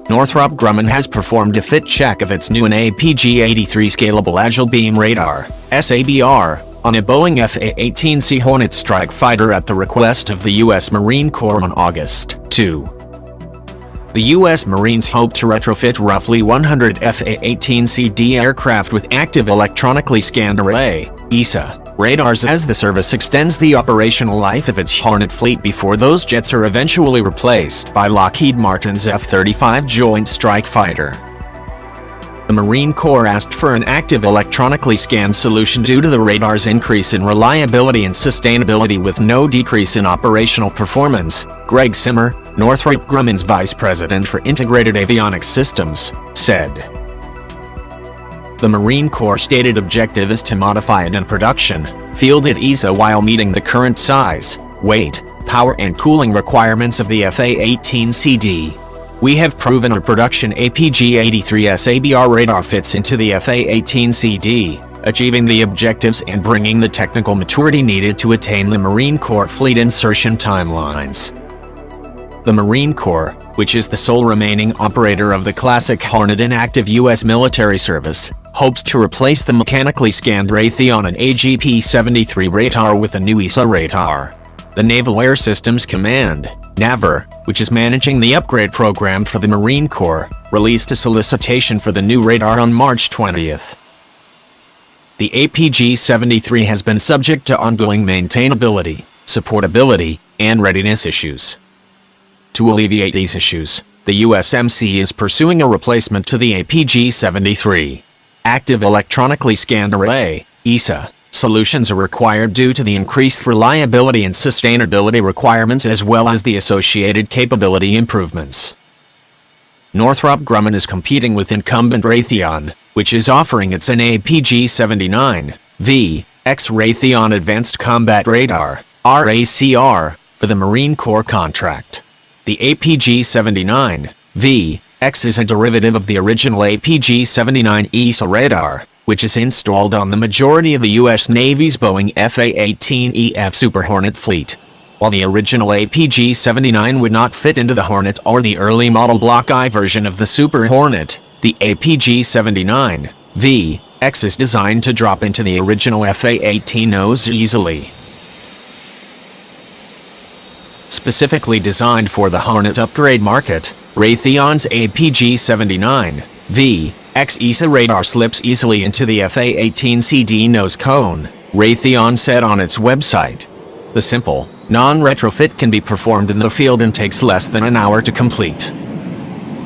Northrop Grumman has performed a fit check of its new APG-83 Scalable Agile Beam Radar, SABR, on a Boeing F/A-18C Hornet strike fighter at the request of the U.S. Marine Corps on August 2. The U.S. Marines hope to retrofit roughly 100 F/A-18C aircraft with active electronically scanned array (ESA) radars as the service extends the operational life of its Hornet fleet before those jets are eventually replaced by Lockheed Martin's F-35 Joint Strike Fighter. The Marine Corps asked for an active electronically scanned solution due to the radar's increase in reliability and sustainability with no decrease in operational performance, Greg Simmer, Northrop Grumman's vice president for Integrated Avionics Systems, said. The Marine Corps' stated objective is to modify it in production, fielded ESA while meeting the current size, weight, power and cooling requirements of the F/A-18CD. We have proven our production APG-83 SABR radar fits into the F/A-18CD, achieving the objectives and bringing the technical maturity needed to attain the Marine Corps fleet insertion timelines. The Marine Corps, which is the sole remaining operator of the classic Hornet in active U.S. military service, hopes to replace the mechanically scanned Raytheon and AGP-73 radar with a new ESA radar. The Naval Air Systems Command, NAVAIR, which is managing the upgrade program for the Marine Corps, released a solicitation for the new radar on March 20th. The APG-73 has been subject to ongoing maintainability, supportability, and readiness issues. To alleviate these issues, the USMC is pursuing a replacement to the APG-73. Active electronically scanned array, ESA, solutions are required due to the increased reliability and sustainability requirements as well as the associated capability improvements. Northrop Grumman is competing with incumbent Raytheon, which is offering its APG-79V X Raytheon Advanced Combat Radar, RACR, for the Marine Corps contract. The APG-79V X is a derivative of the original APG-79 ESA radar, which is installed on the majority of the U.S. Navy's Boeing F/A-18EF Super Hornet fleet. While the original APG-79 would not fit into the Hornet or the early model Block I version of the Super Hornet, the APG-79V X is designed to drop into the original F/A-18 nose easily. Specifically designed for the Hornet upgrade market, Raytheon's APG-79V X ESA radar slips easily into the F/A-18CD nose cone, Raytheon said on its website. The simple, non-retrofit can be performed in the field and takes less than an hour to complete.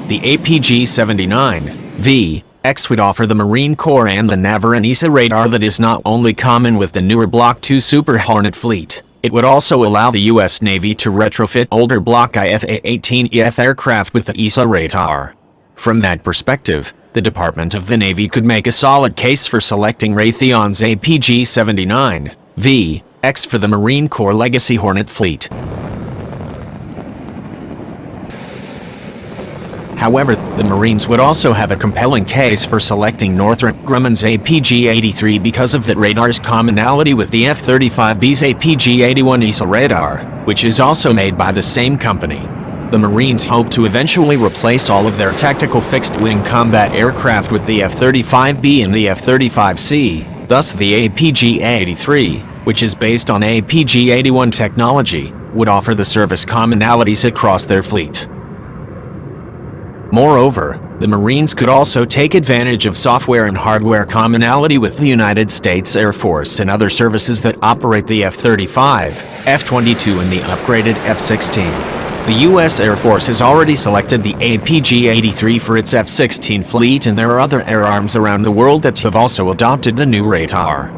The APG-79V X would offer the Marine Corps and the NAVAIR an ESA radar that is not only common with the newer Block II Super Hornet fleet. It would also allow the U.S. Navy to retrofit older Block I F/A-18EF aircraft with the ESA radar. From that perspective, the Department of the Navy could make a solid case for selecting Raytheon's APG-79V X for the Marine Corps Legacy Hornet fleet. However, the Marines would also have a compelling case for selecting Northrop Grumman's APG-83 because of that radar's commonality with the F-35B's APG-81 ESA radar, which is also made by the same company. The Marines hope to eventually replace all of their tactical fixed-wing combat aircraft with the F-35B and the F-35C, thus the APG-83, which is based on APG-81 technology, would offer the service commonalities across their fleet. Moreover, the Marines could also take advantage of software and hardware commonality with the United States Air Force and other services that operate the F-35, F-22 and the upgraded F-16. The U.S. Air Force has already selected the APG-83 for its F-16 fleet, and there are other air arms around the world that have also adopted the new radar.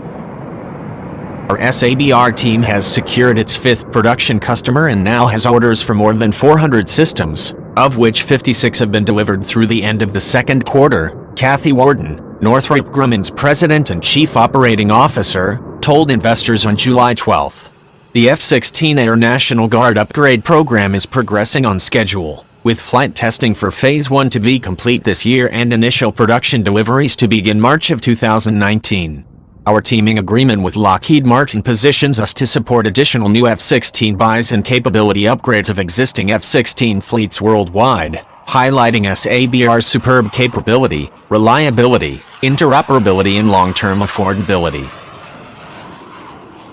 Our SABR team has secured its 5th production customer and now has orders for more than 400 systems, of which 56 have been delivered through the end of the second quarter, Kathy Warden, Northrop Grumman's president and chief operating officer, told investors on July 12. The F-16 Air National Guard upgrade program is progressing on schedule, with with flight testing for Phase 1 to be complete this year and initial production deliveries to begin March of 2019. Our teaming agreement with Lockheed Martin positions us to support additional new F-16 buys and capability upgrades of existing F-16 fleets worldwide, highlighting SABR's superb capability, reliability, interoperability and long-term affordability.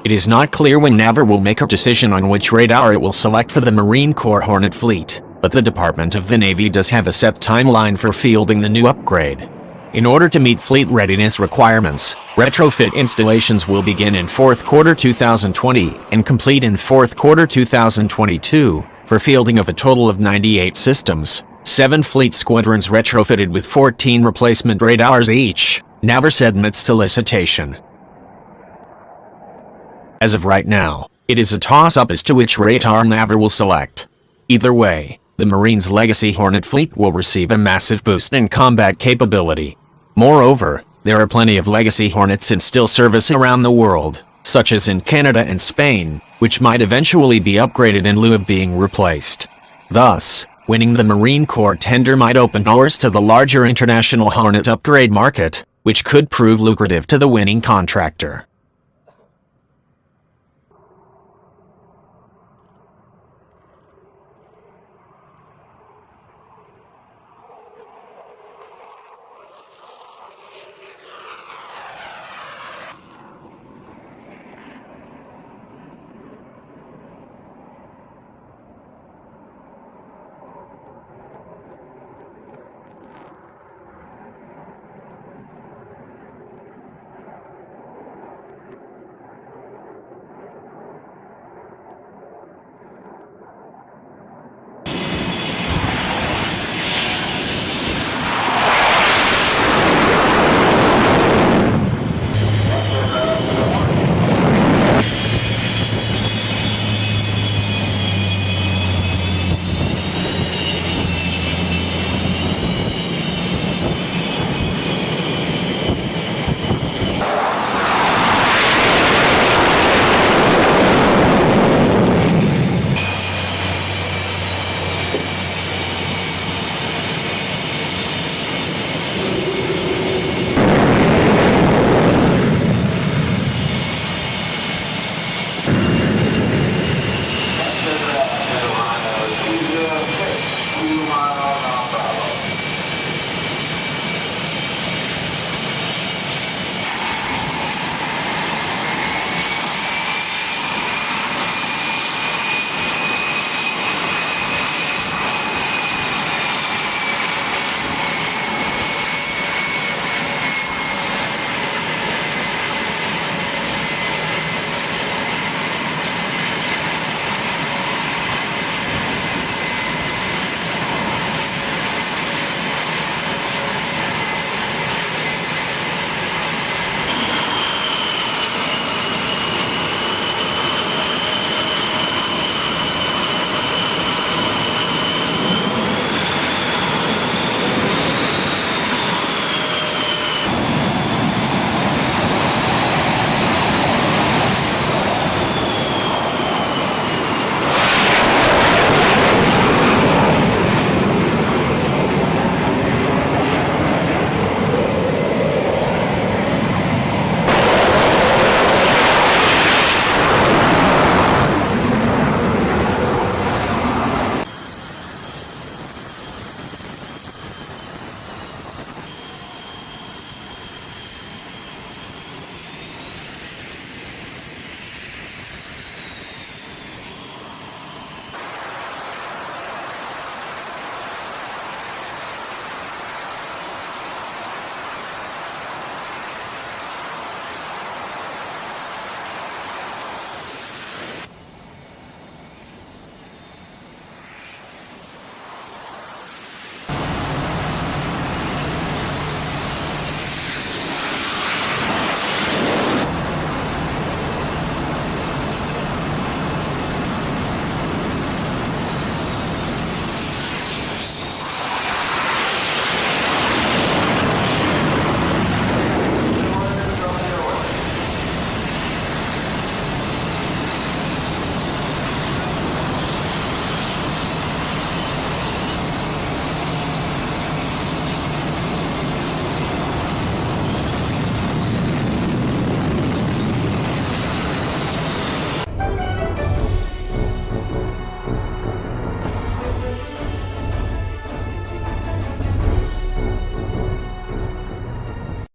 It is not clear when NAVAIR will make a decision on which radar it will select for the Marine Corps Hornet fleet, but the Department of the Navy does have a set timeline for fielding the new upgrade. In order to meet fleet readiness requirements, retrofit installations will begin in fourth quarter 2020 and complete in fourth quarter 2022 for fielding of a total of 98 systems, 7 fleet squadrons retrofitted with 14 replacement radars each, NAVAIR said amid solicitation. As of right now, it is a toss-up as to which radar NAVAIR will select. Either way, the Marines' legacy Hornet fleet will receive a massive boost in combat capability. Moreover, there are plenty of legacy Hornets in still service around the world, such as in Canada and Spain, which might eventually be upgraded in lieu of being replaced. Thus, winning the Marine Corps tender might open doors to the larger international Hornet upgrade market, which could prove lucrative to the winning contractor.